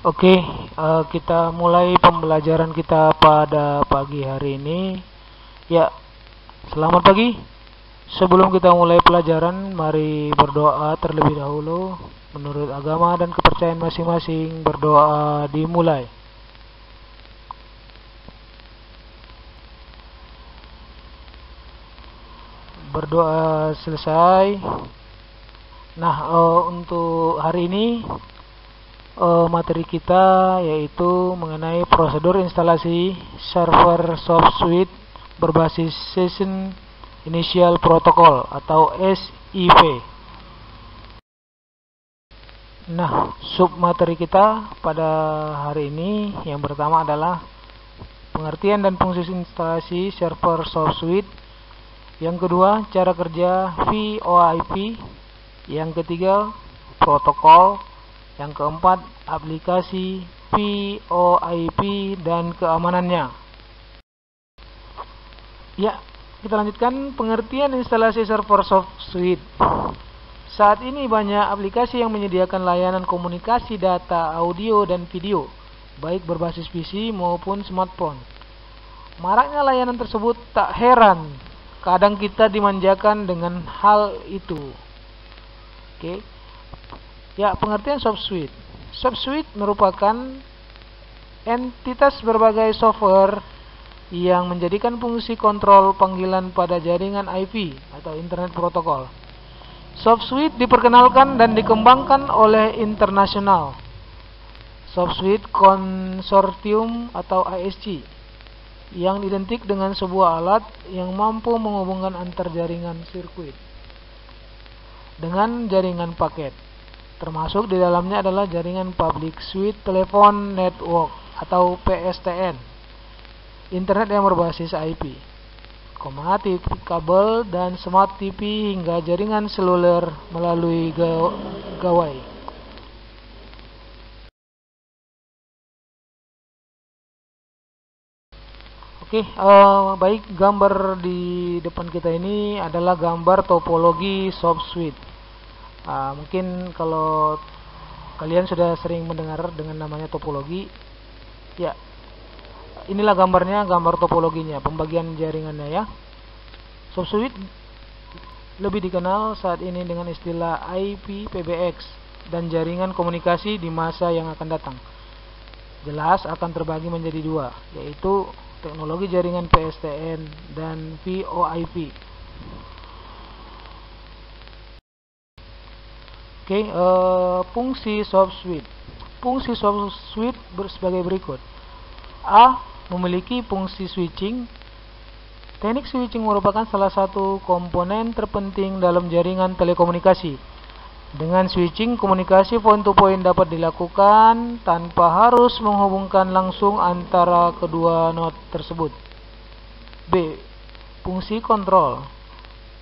Oke, kita mulai pembelajaran kita pada pagi hari ini. Ya, selamat pagi. Sebelum kita mulai pelajaran, mari berdoa terlebih dahulu. Menurut agama dan kepercayaan masing-masing, berdoa dimulai. Berdoa selesai. Nah, untuk hari ini materi kita yaitu mengenai prosedur instalasi server SoftSuite berbasis Session Initial Protocol atau SIP. Nah, submateri kita pada hari ini yang pertama adalah pengertian dan fungsi instalasi server SoftSuite. Yang kedua, cara kerja VoIP. Yang ketiga, protokol. Yang keempat, aplikasi VoIP dan keamanannya. Ya, kita lanjutkan pengertian instalasi server SoftSuite. Saat ini banyak aplikasi yang menyediakan layanan komunikasi data, audio, dan video, baik berbasis PC maupun smartphone. Maraknya layanan tersebut tak heran, kadang kita dimanjakan dengan hal itu. Oke. Ya, pengertian SoftSuite. SoftSuite merupakan entitas berbagai software yang menjadikan fungsi kontrol panggilan pada jaringan IP atau Internet Protocol. SoftSuite diperkenalkan dan dikembangkan oleh International SoftSuite Consortium atau ISC yang identik dengan sebuah alat yang mampu menghubungkan antar jaringan sirkuit dengan jaringan paket. Termasuk di dalamnya adalah jaringan Public Switch Telephone Network atau PSTN, internet yang berbasis IP, TV kabel dan smart TV hingga jaringan seluler melalui gawai. Oke, baik, gambar di depan kita ini adalah gambar topologi SoftSuite. Mungkin kalau kalian sudah sering mendengar dengan namanya topologi, ya, inilah gambarnya, gambar topologinya, pembagian jaringannya ya. SoftSuite lebih dikenal saat ini dengan istilah IPPBX dan jaringan komunikasi di masa yang akan datang jelas akan terbagi menjadi dua, yaitu teknologi jaringan PSTN dan VoIP. Oke, fungsi SoftSuite. Fungsi SoftSuite sebagai berikut. A. Memiliki fungsi switching. Teknik switching merupakan salah satu komponen terpenting dalam jaringan telekomunikasi. Dengan switching, komunikasi point-to-point dapat dilakukan tanpa harus menghubungkan langsung antara kedua node tersebut. B. Fungsi kontrol.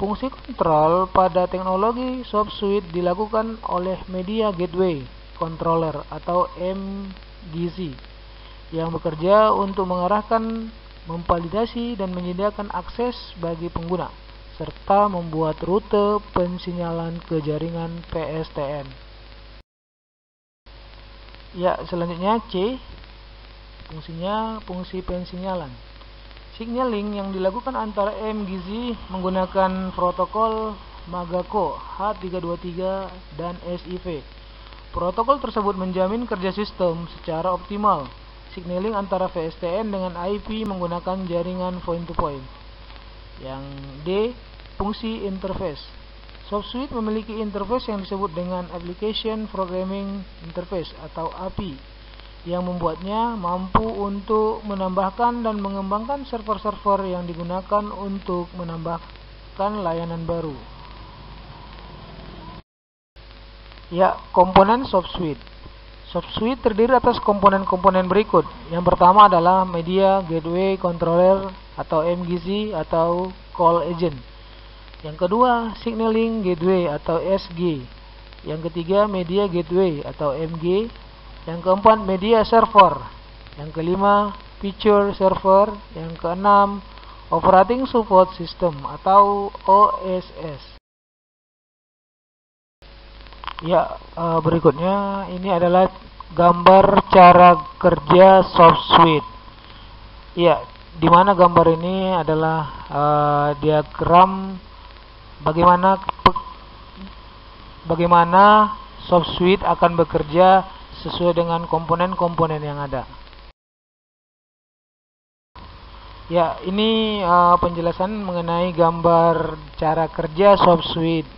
Fungsi kontrol pada teknologi SoftSuite dilakukan oleh Media Gateway Controller atau MGC yang bekerja untuk mengarahkan, memvalidasi, dan menyediakan akses bagi pengguna serta membuat rute pensinyalan ke jaringan PSTN. Ya, selanjutnya C. Fungsinya fungsi pensinyalan. Signaling yang dilakukan antara MGC menggunakan protokol Magako H323 dan SIP. Protokol tersebut menjamin kerja sistem secara optimal. Signaling antara PSTN dengan IP menggunakan jaringan point-to-point. Yang D. Fungsi interface. SoftSuite memiliki interface yang disebut dengan Application Programming Interface atau API, yang membuatnya mampu untuk menambahkan dan mengembangkan server-server yang digunakan untuk menambahkan layanan baru. Ya, komponen SoftSuite. SoftSuite terdiri atas komponen-komponen berikut. Yang pertama adalah Media Gateway Controller atau MGC atau Call Agent. Yang kedua, Signaling Gateway atau SG. Yang ketiga, Media Gateway atau MG. Yang keempat, Media Server. Yang kelima, Feature Server. Yang keenam, Operating Support System atau OSS. Ya, berikutnya ini adalah gambar cara kerja SoftSuite. Ya, di mana gambar ini adalah diagram bagaimana SoftSuite akan bekerja sesuai dengan komponen-komponen yang ada. Ya, ini penjelasan mengenai gambar cara kerja SoftSuite.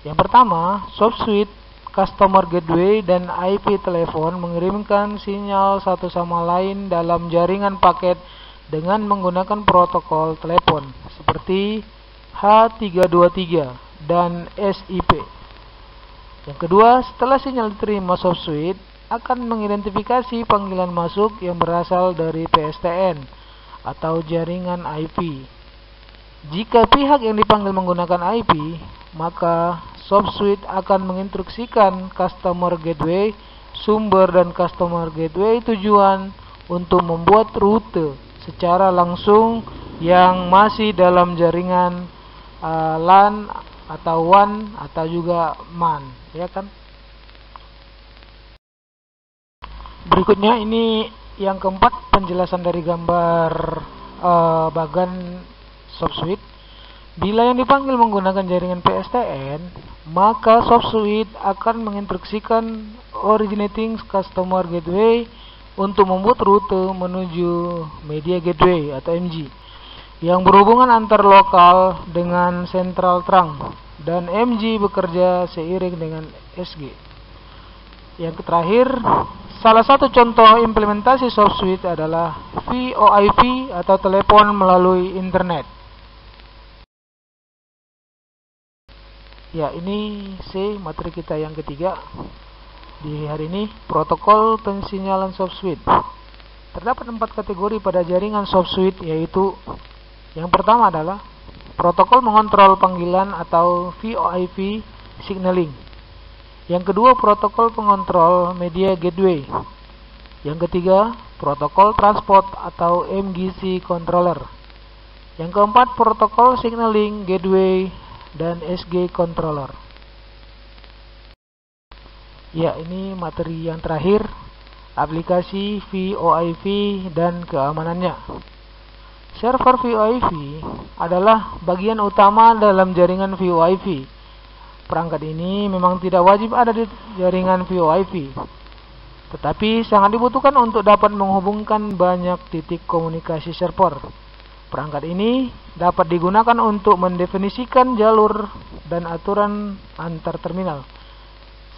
Yang pertama, SoftSuite Customer Gateway dan IP telepon mengirimkan sinyal satu sama lain dalam jaringan paket dengan menggunakan protokol telepon seperti H323 dan SIP. Yang kedua, setelah sinyal diterima, SoftSuite akan mengidentifikasi panggilan masuk yang berasal dari PSTN atau jaringan IP. Jika pihak yang dipanggil menggunakan IP, maka SoftSuite akan menginstruksikan Customer Gateway sumber dan Customer Gateway tujuan untuk membuat rute secara langsung yang masih dalam jaringan LAN atau WAN atau juga MAN, ya kan? Berikutnya ini yang keempat, penjelasan dari gambar bagan SoftSuite. Bila yang dipanggil menggunakan jaringan PSTN, maka SoftSuite akan menginstruksikan Originating Customer Gateway untuk membuat rute menuju Media Gateway atau MG yang berhubungan antar lokal dengan Central Trunk, dan MG bekerja seiring dengan SG. Yang terakhir, salah satu contoh implementasi SoftSuite adalah VoIP atau telepon melalui internet. Ya, ini materi kita yang ketiga di hari ini, protokol pensinyalan SoftSuite. Terdapat 4 kategori pada jaringan SoftSuite, yaitu yang pertama adalah protokol mengontrol panggilan atau VoIP signaling. Yang kedua, protokol pengontrol media gateway. Yang ketiga, protokol transport atau MGC controller. Yang keempat, protokol signaling gateway dan SG controller. Ya, ini materi yang terakhir, aplikasi VoIP dan keamanannya. Server VoIP adalah bagian utama dalam jaringan VoIP. Perangkat ini memang tidak wajib ada di jaringan VoIP, tetapi sangat dibutuhkan untuk dapat menghubungkan banyak titik komunikasi server. Perangkat ini dapat digunakan untuk mendefinisikan jalur dan aturan antar terminal.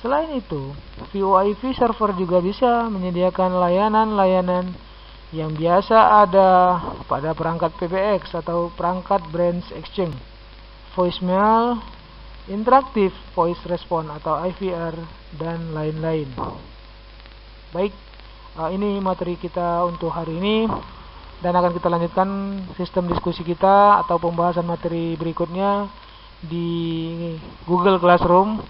Selain itu, VoIP server juga bisa menyediakan layanan-layanan yang biasa ada pada perangkat PBX atau perangkat Branch Exchange, voicemail, Interactive Voice Response atau IVR, dan lain-lain. Baik, ini materi kita untuk hari ini, dan akan kita lanjutkan sistem diskusi kita atau pembahasan materi berikutnya di Google Classroom.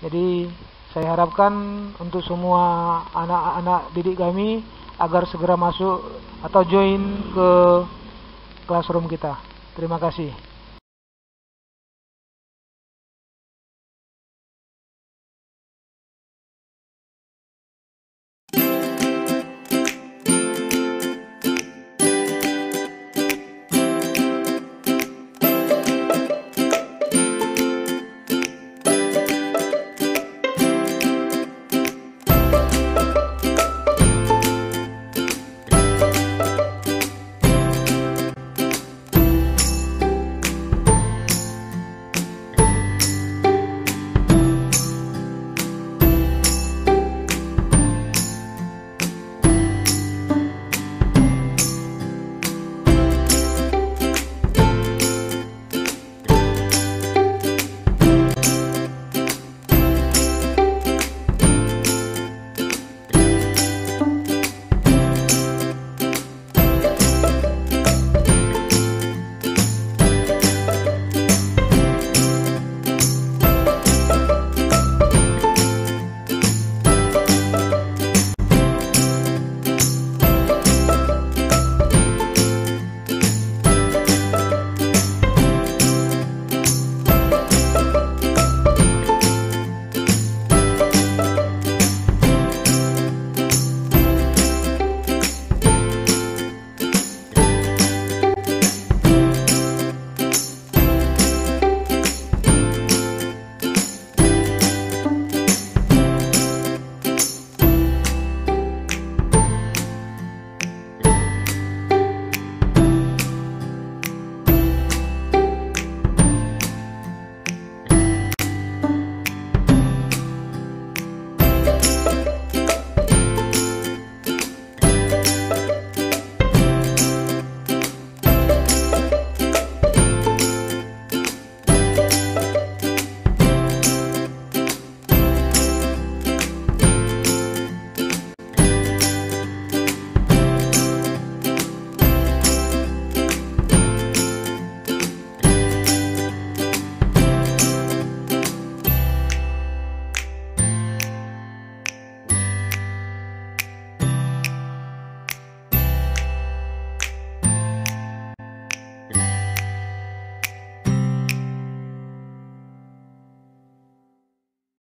Jadi saya harapkan untuk semua anak-anak didik kami agar segera masuk atau join ke Classroom kita. Terima kasih.